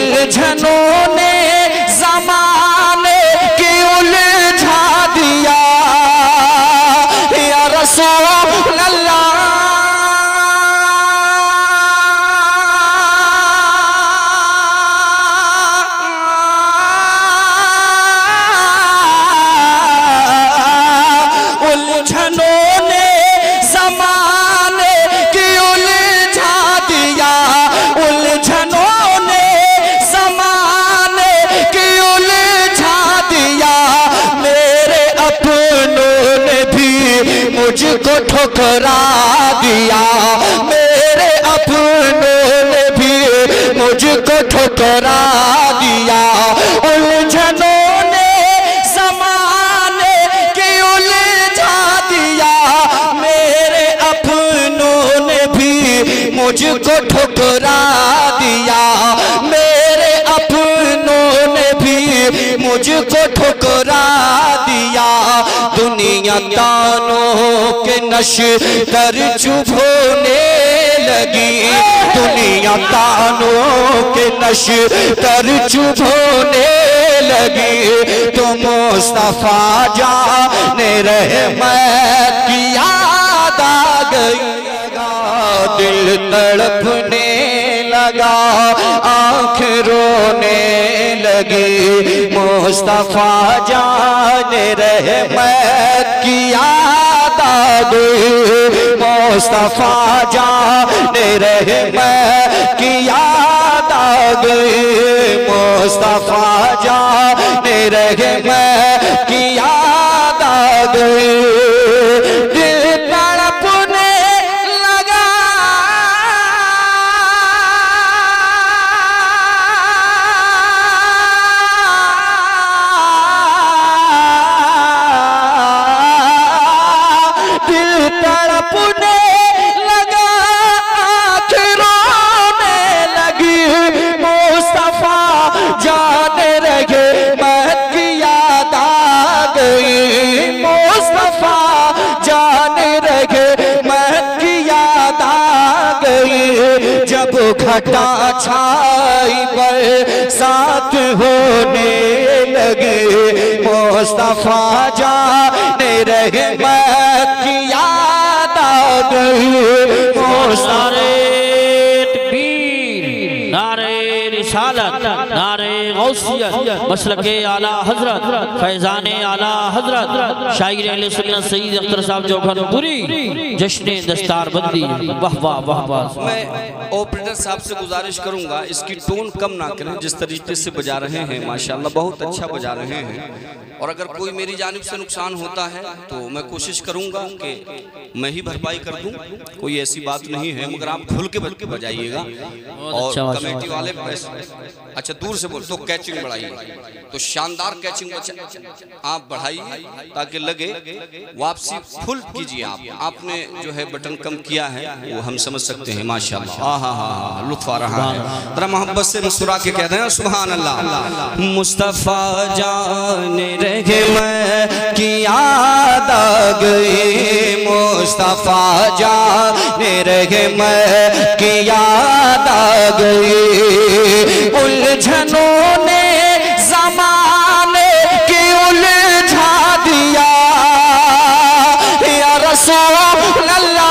उलझनों ने ज़माने की उलझा दिया या रसूल अल्लाह। उलझनों ने ज़माने की उलझा दिया, उलझनों ने ज़माने की उलझा दिया। मेरे अपनों ने भी मुझको ठुकरा दिया, मेरे अपनों ने भी मुझको ठुकरा दिया। उलझनों ने ज़माने की उलझा दिया, मेरे अपनों ने भी मुझको ठुकरा दिया, मेरे अपनों ने भी मुझको ठुकरा दिया। दुनिया तानों के नश्तर चुभोने लगी, दुनिया तानों के नश्तर चुभोने लगी। तो मुस्तफा जाने रहमत की याद आ गई, दिल तड़पने लगा, आँख रोने लगी। मुस्तफा जाने रहमत की याद आ गई, मुस्तफा जाने रहमत की याद आ गई, मुस्तफा जाने रहमत की याद आ गई। दिल तड़पने लगा, दिल तड़पने लगा, आँख रोने लगी। मुस्तफा जाने रहे मत की याद आ गई, मुस्तफा जाने रहे मत की याद आ गई। जब घटा छाई बरसात होने लगे, मुस्तफा जाने रहे मत की याद आ गई। नारे तकबीर, नारे रिसालत, नारे गौसियत, मसलके आला हजरत, फैजाने आला हजरत, शायर अहले सुन्नत सईद अख्तर साहब जौहरपुरी, जश्न दस्तारबंदी। वाह वाह वाह वाह। मैं ऑपरेटर साहब से गुजारिश करूंगा इसकी टोन कम ना करें, जिस तरीके से बजा रहे हैं माशाल्लाह बहुत अच्छा बजा रहे हैं। और अगर कोई मेरी जानिब से नुकसान होता है तो मैं कोशिश करूंगा कि मैं ही भरपाई कर दूं, कोई ऐसी बात नहीं है, मगर आप खुल के बजाइएगा। और कमेटी वाले अच्छा दूर से बोल तो कैचिंग बढ़ाइए, तो शानदार कैचिंग आप बढ़ाइए ताकि लगे। वापसी फुल कीजिए आप, आपने जो है बटन कम किया है वो हम समझ सकते हैं माशाल्लाह। हाँ हाँ हाँ लुत्फ आ रहा है। जरा मोहब्बत से मुस्कुरा के कह दें सुभान अल्लाह। मुस्तफा जाने रहे मैं की याद आ गई, मुस्तफा जाने रहे मैं की याद आ गई। उलझनों ने ज़माने की उलझा दिया या रसूल अल्लाह।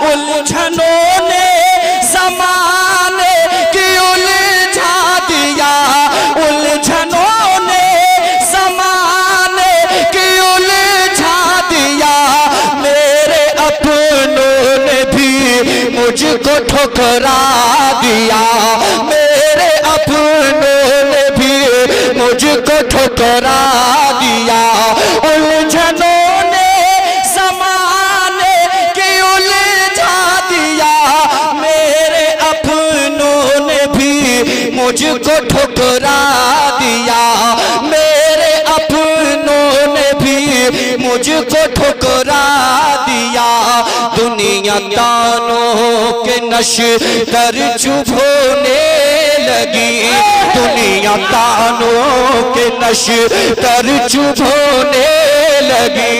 उलझनों ने ज़माने की उलझा दिया, उलझनों ने ज़माने की उलझा दिया। मेरे अपनों ने भी मुझको ठुकरा दिया, मेरे अपनों ने भी मुझको ठुकरा दिया। उलझनों ने ज़माने की उलझा दिया, मेरे अपनों ने भी मुझको ठुकरा दिया, मेरे अपनों ने भी मुझको ठुकरा दिया। दुनिया तानों के नश्तर चुभोने लगी, दुनिया तानों के नश्तर चुभोने लगी,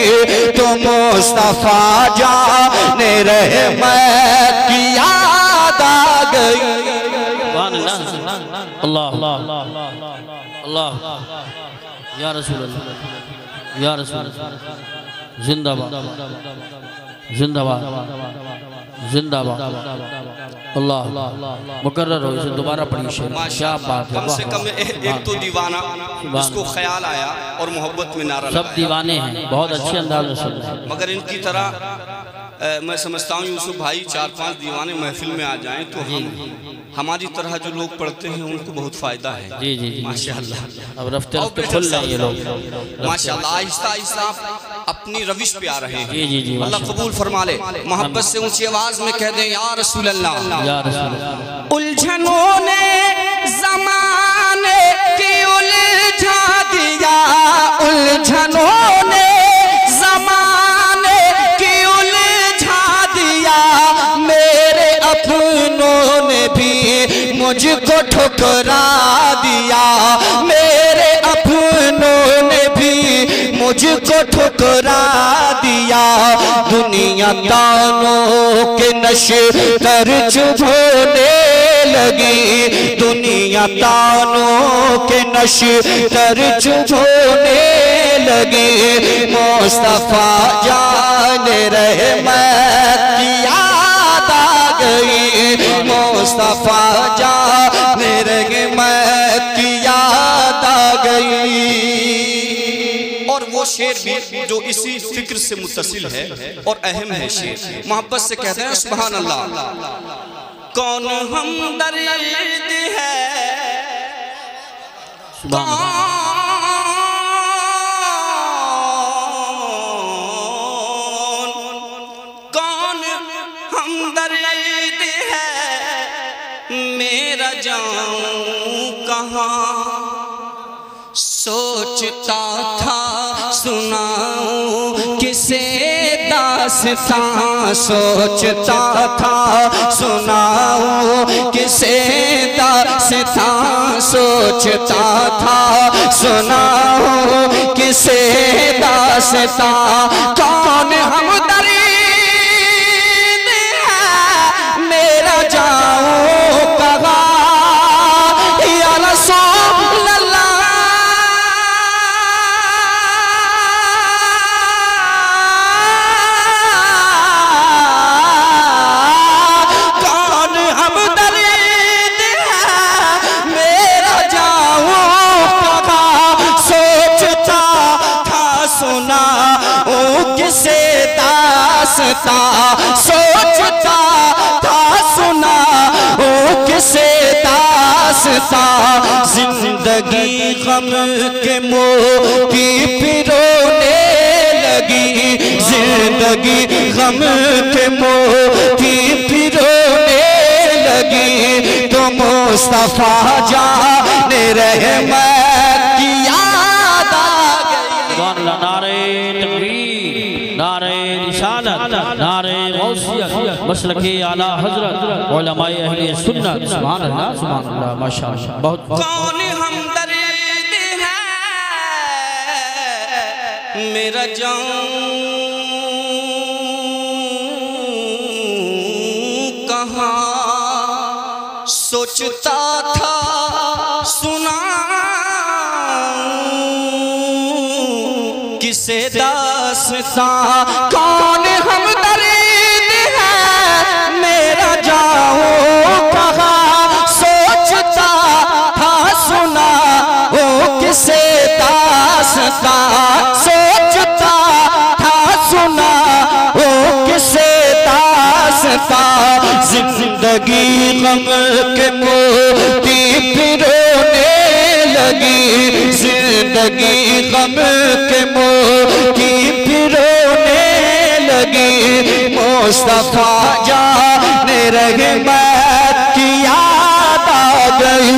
तो मुस्तफा जाने रहमत की याद आ गई। अल्लाह अल्लाह अल्लाह या रसूल अल्लाह या रसूल जिंदाबाद जिंदाबाद जिंदाबाद। अल्लाह मुकर्रर हो, इसे दोबारा पढ़िए। क्या बात है, कम से कम एक तो दीवाना उसको ख्याल आया और मोहब्बत में नारा सब दीवाने हैं, बहुत अच्छे अंदाज में सुन रहे हैं। मगर इनकी तरह मैं समझता हूँ यूसुफ भाई 4-5 दीवाने महफिल में आ जाएं तो हमारी तरह जो लोग पढ़ते हैं उनको बहुत फायदा है। जी जी माशाअल्लाह। अब रफ्ते रफ्ते खुल रहे हैं ये लोग माशाअल्लाह, आहिस्ता आहिस्ता अपनी रविश पे आ रहे हैं। जी जी जी, अल्लाह कबूल फरमा ले। मोहब्बत से ऊंची आवाज में कह दें या रसूल अल्लाह या रसूल। उलझनों ने ज़माने की उलझा दिया, उलझनों ने ज़माने की उलझा दिया, मेरे अपनों ने भी मुझको ठुकरा दिया, मेरे अपनों ने भी मुझको ठुकरा दिया, दुनिया तानों के नश्तर चुभोने लगी, दुनिया तानों के नश्तर चुभोने लगी, मुस्तफा जाने रहमत की याद आ गई, मुस्तफा जाने रहमत की याद आ गई। और वो शेर भी जो इसी फिक्र से मुत्तसिल है और अहम है शेर, मोहब्बत से कहते हैं सुभान अल्लाह। कौन हमदर्द है, कौन हमदर्द है, मेरा जाऊं कहाँ, सोचता था सुनाऊं किसे दास्तां, सोचता था सुनाऊं किसे दास्तां, सोचता था सुनाऊं किसे दास्तां, कौन हमदर्द है, मेरा जाऊं कहाँ, या रसूल अल्लाह, सोचता था सुना ओ किसे दास्ता, जिंदगी गम के मोती पिरोने लगी, जिंदगी गम के मोती पिरोने लगी, तो मुस्तफा जाने रहमत की याद आ गई। नारे तकबीर, नारे रिसालत, नारे गौसियत, मसलके आला हजरत, उलमाए अहले सुन्नत। सुभान अल्लाह सुभान अल्लाह माशाअल्लाह। बहुत कौन हमदर्द है, मेरा जाऊं कहाँ, सोचता था सुनाऊं किसे दास्तां, कौन हमदर्द है, मेरा जाऊं कहाँ, सोचता था सुना ओ किसे दास्तां, सोचता था सुना ओ किसे दास्तां, जिंदगी गम के मोती पिरोने लगी, जिंदगी गम के मोती पिरोने लगी, मुस्तफा जाने रहमत की याद आ गई,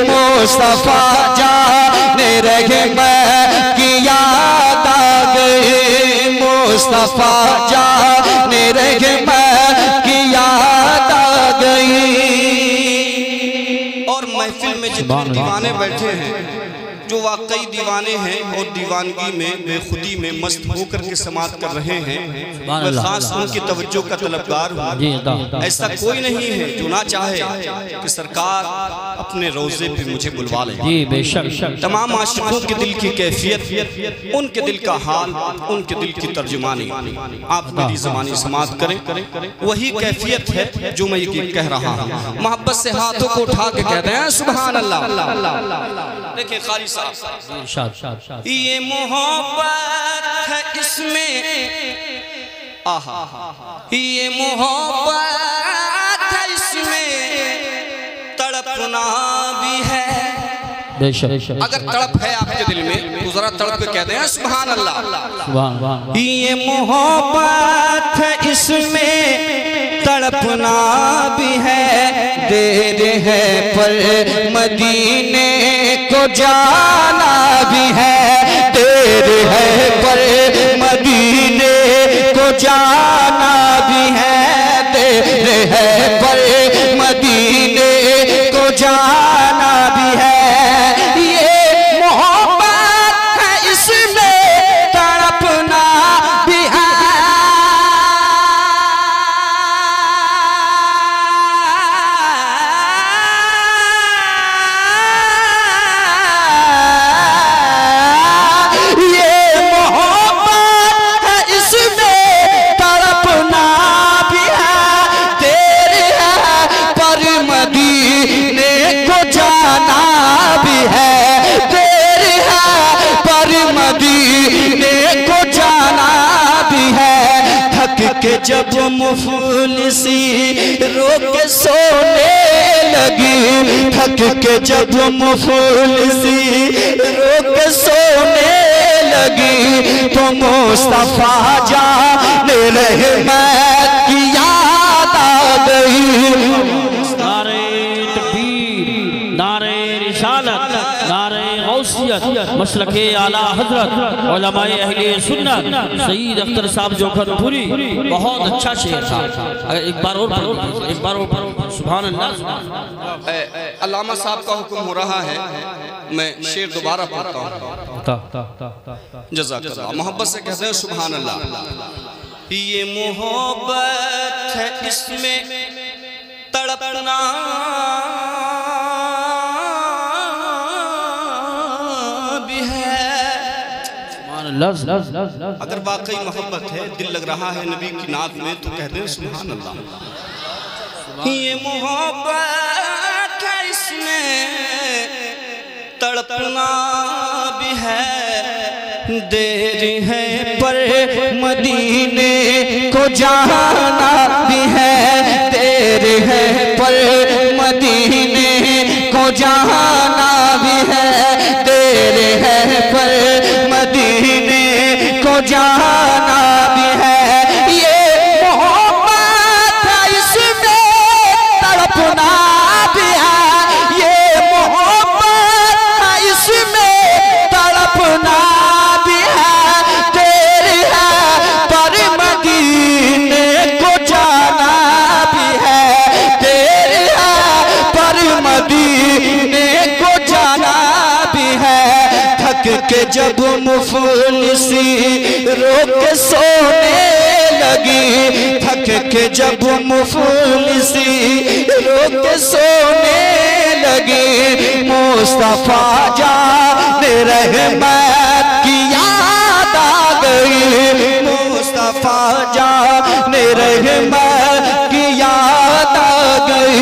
मुस्तफा जाने रहमत की याद आ गई, मुस्तफा जाने रहमत की याद आ गई। और मैं जितने दीवाने बैठे हैं, जो वाकई दीवाने हैं और दीवानगी में बेखुदी में मस्त होकर के समात कर रहे हैं, मैं खास उनकी तवज्जो का तलबगार हूँ। ऐसा कोई नहीं है जो ना चाहे कि सरकार अपने रोजे पे मुझे बुलवा ले। जी बेशक। तमाम आशिकों के दिल की कैफियत, उनके दिल का हाल, उनके दिल की तर्जुमानी आप मेरी ज़बानी समात करें, वही कैफियत है जो मैं ये कह रहा हूँ। मोहब्बत से हाथों को उठा के कहते हैं सुभान अल्लाह। देखिए कारी साहब, ये मोहब्बत है इसमें, आहा, ये मोहब्बत है इसमें तड़पना भी है। अगर तड़प है आपके दिल में तो जरा तड़प के कहते हैं सुभान अल्लाह। ये मोहब्बत है इसमें तड़पना भी है, देर है पर मदीने को जाना भी है, देर है पर मदीने को जाना भी है, देर है पर मदीने को जाना भी है। ये मोहब्बत है इसमें तड़पना भी है। के जब मुफलिसी रोक सोने लगी, थक के जब मुफलिसी रोक सोने लगी, तो मुस्तफा जाने रहमत की याद आ गई। नारे तकबीर, नारे रिसालत, नारे गौसियत, मसलके आला हजरत, उलमाए अहले सुन्नत, सईद अख्तर साहब जोखरपुरी। बहुत अच्छा शेर था। अगर एक बार और सुभान अल्लाह। अल्लामा साहब का हुक्म हो रहा है, मैं शेर दोबारा पढ़ता हूँ। जज़ाकल्लाह। मोहब्बत से कहते हैं सुभान अल्लाह। ये मोहब्बत है इसमें तड़पना भी है। अगर वाकई मोहब्बत है, दिल लग रहा है नबी की नात में, तो कहते हैं सुभान अल्लाह। ये मोहब्बत है इसमें तड़पना भी है, देर है पर मदीने को जाना भी है, देर है पर मदीने को जाना भी है, देर है पर मदीने को जाना भी है। ये मोहब्बत है इसमें तड़पना भी है, ये मोहब्बत है इसमें तड़पना भी है, देर है पर मदीने को जाना भी है, देर है पर मदीने को जाना भी है। थक के जब मुफलिसी रोक सोने लगी, थक के जब मुफलिसी रोक सोने लगी, मुस्तफा जाने रहमत की याद आ गई, मुस्तफा जाने रहमत की याद आ गई,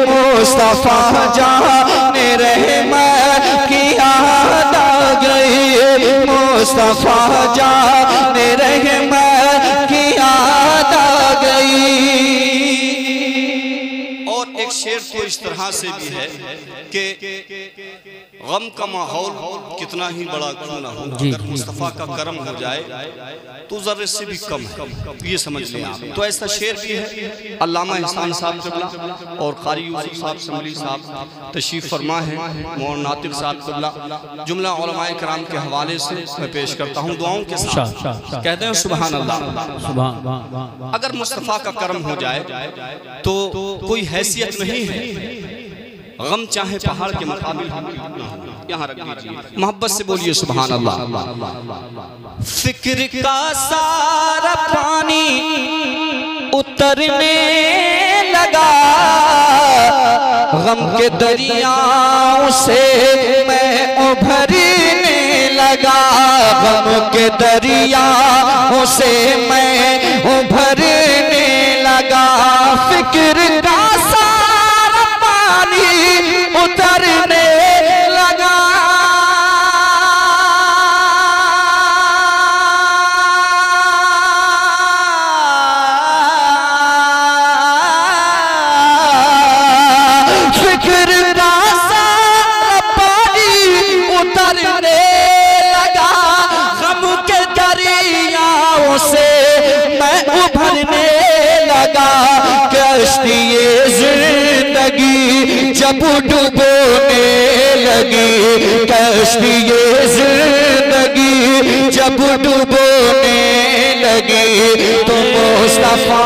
मुस्तफा जाने रहमत की याद आ गई, मुस्तफा जाने रहमत की याद आ गई। और एक शेर तो इस तरह से भी है कि गम का माहौल कितना ही बड़ा क्यों ना हो, अगर मुस्तफ़ा का करम हो जाए तो जर्रे से भी कम है, ये समझ लें आप। तो ऐसा शेर भी है। अल्लामा एहसान साहब क़िबला और क़ारी यूसुफ साहब समली साहब तशरीफ़ फरमा है, मौलाना नातिक़ साहब क़िबला, जुमला उलमाए किराम के हवाले से मैं पेश करता हूँ दुआओं के साथ। कहते हैं सुभान अल्लाह। अगर मुस्तफ़ा का करम हो जाए तो कोई हैसियत नहीं है गम चाहे पहाड़ के मुकाबिल यहाँ रख दीजिए, मोहब्बत से बोलिए सुभान अल्लाह। फिक्र का सारा पानी उतरने लगा, गम के दरियाओं से मैं उभरने लगा, गम के दरियाओं से मैं उभरने लगा। फिक्र का सारा पानी उतरने लगा, कश्तिए जिंदगी जब डूबने लगी, कश्तिए जिंदगी जब डूबने लगी, तो मुस्तफा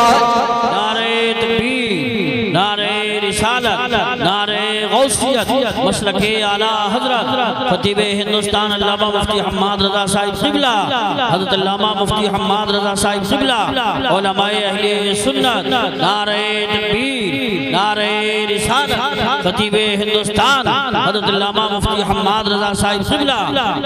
नारे तकबीर, नारे रिसालत, नारे गौसियत, मसलके आला हजरत खतीब हिंदुस्तान अल्लामा मुफ्ती हम्माद रजा साहिब क़िबला, हज़रत अल्लामा मुफ्ती हम्माद रजा साहिब क़िबला, उलमाए अहले सुन्नत, नारे तकबीर, नारे रिसालत, खतीब हिंदुस्तान हज़रत अल्लामा मुफ्ती हम्माद रजा साहिब क़िबला,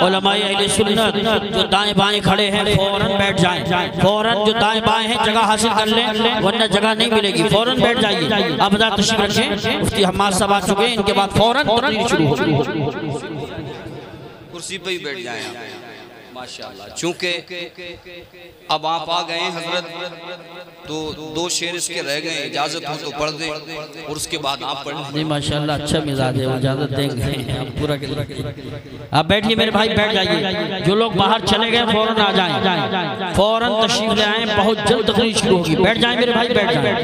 उलमाए अहले सुन्नत। जो दाएं बाएं खड़े हैं फौरन बैठ जाएं, फौरन जो दाएं बाएं हैं जगह हासिल कर लें, वरना जगह नहीं मिलेगी, फौरन बैठ जाइए। आप ज़रा तशरीफ रखें, मुफ्ती हम्माद साहब आ चुके हैं, इनके बाद फौरन तकरीर शुरू हो। कुर्सी पे ही बैठ जाएं माशाअल्लाह। चूंकि अब आप आ गए हजरत, तो दो शेर इसके रह गए, इजाजत हो तो पढ़ दें और उसके बाद आप पढ़ जी। माशाअल्लाह अच्छा मिजाज है, इजाजत देंगे आप पूरा। आप बैठिए मेरे भाई, बैठ जाइए। जो लोग बाहर चले गए फौरन आ जाएं, फौरन तशरीफ ले आए, बहुत जल्द तकरीर शुरू होगी। बैठ जाएं मेरे भाई, बैठ जाएं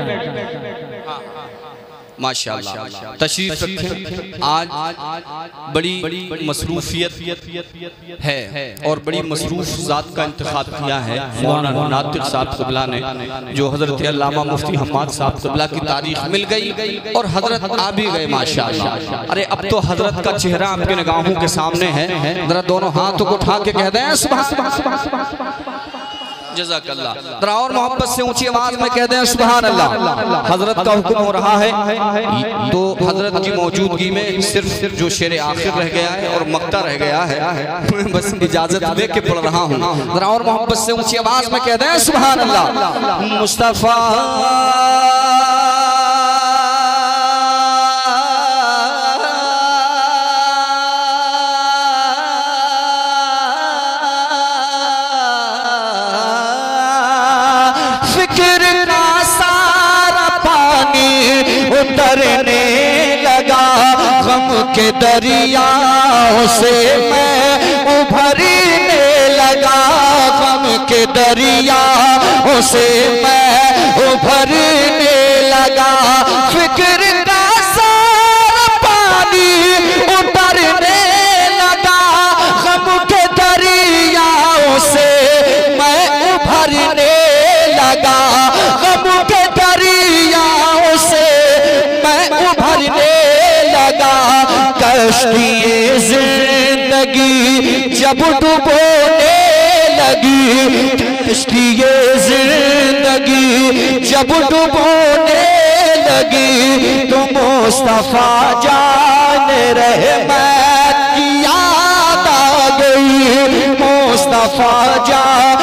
माशाअल्लाह। तशरीफ रखें। आज बड़ी मसरूफियत है और बड़ी मसरूफ ज़ात का इंतखाब किया है मौलाना नातिक साहब क़िबला ने, जो हज़रत अल्लामा मुफ्ती हम्माद साहब क़िबला की तारीख मिल गई और हज़रत आ भी गए माशाअल्लाह। अरे अब तो हज़रत का चेहरा आपके निगाहों के सामने है, ज़रा दोनों हाथों को उठा के कह दें जज़ाकल्लाह। जरा और मोहब्बत से ऊंची आवाज में कह दें सुभान अल्लाह। हजरत का हुक्म हो रहा है, तो हजरत की मौजूदगी में सिर्फ जो शेर आखिर रह गया है और मक्ता रह गया है, बस इजाजत लेके पढ़ रहा हूँ। जरा और मोहब्बत से ऊंची आवाज में कह दें सुभान अल्लाह। मुस्तफा उतरने लगा, गम के दरियाओं से मैं उभरने लगा, गम के दरियाओं से मैं उभरने लगा। फिक्र का सारा पानी उतरने लगा, गम के दरियाओं से मैं उभरने लगा, गम के दरियाओं से उभरने लगा। कश्तिए जिंदगी जब डूबने लगी, कश्तिए जिंदगी जब डूबने लगी, तो मुस्तफा जान रहमत की याद आ गई, मुस्तफा जान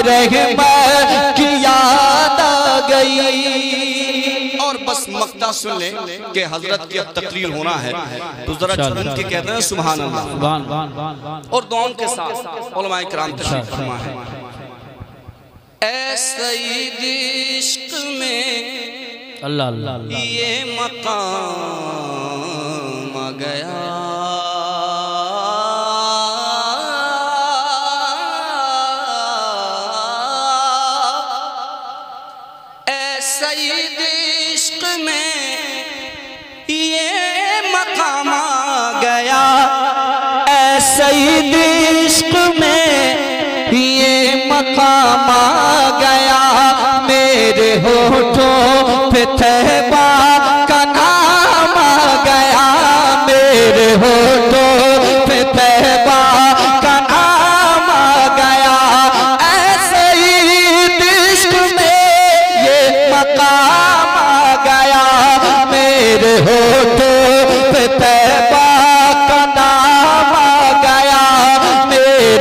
रहमत की याद आ गई। बस मक्ता सुन ले कि हजरत की अब तकरीर होना है, तो जरा झूम के कहते हैं सुभान अल्लाह और दुआओं के साथ उलमाए किराम तशरीफ फरमा है। ऐ सईद इश्क में अल्लाह अल्लाह ये मकाम आ गया, सईद इश्क में ये मकाम आ गया, सईद इश्क में ये मकाम आ गया, होठों पे तहबा का नाम आ गया,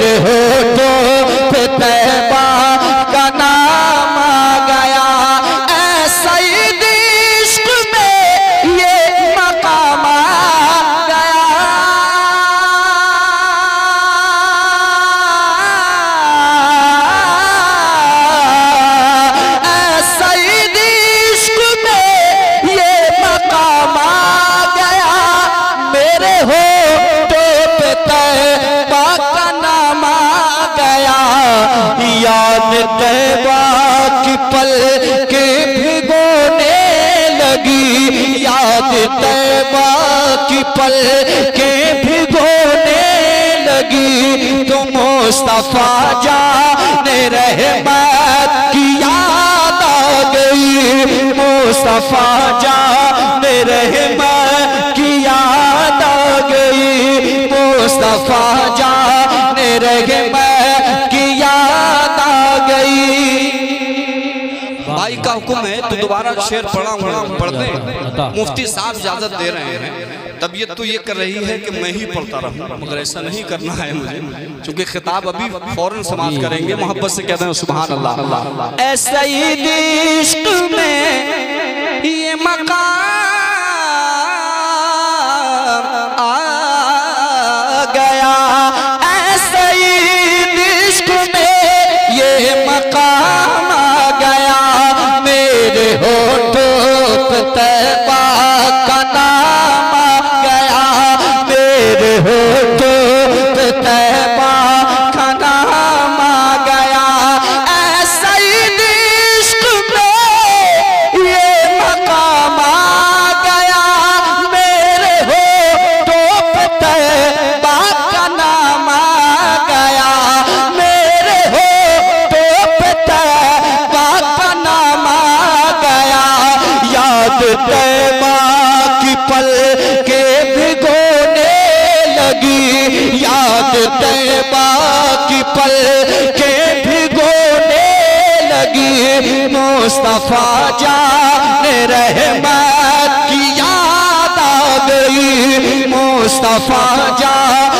मेरे होठों पे तैबा का नाम आ गया, ऐसा ही इश्क में ये मकाम आ गया। ऐसा ही इश्क में ये मकाम आ गया, मेरे होठों पे तैबा का नाम आ गया। याद तैबा की पल के भिगोने लगी, याद तैबा की पल के भिगोने लगी। तो मुस्तफा जाने रहमत की याद आ गई, मुस्तफा जाने रहमत की याद आ गई, मुस्तफा जाने रहमत की याद आ गई। भाई का हुक्म है तो दोबारा शेर पढ़ते हैं। मुफ्ती साहब इजाजत दे रहे हैं। तबीयत तो ये कर रही है कि मैं ही पढ़ता रहूं, मगर ऐसा नहीं करना है मुझे, क्योंकि खिताब अभी फौरन समाप्त करेंगे। मोहब्बत से कहते हैं सुभान अल्लाह। ऐसा ही इश्क में ये मकाम आ गया, ऐसा ही इश्क में ये मकाम आ गया, मेरे होठों पे तैबा का नाम आ गया, मेरे होठों पे तैबा का नाम आ गया। ऐसा ही इश्क में ये मकाम आ गया, मेरे होठों पे तैबा का नाम आ गया, मेरे होठों पे तैबा का नाम आ गया। याद तैबा की पल के भिगोने लगी, याद तैबा की पल के भिगोने लगी। मुस्तफा जाने रहमत की याद आ गई, मुस्तफा जाने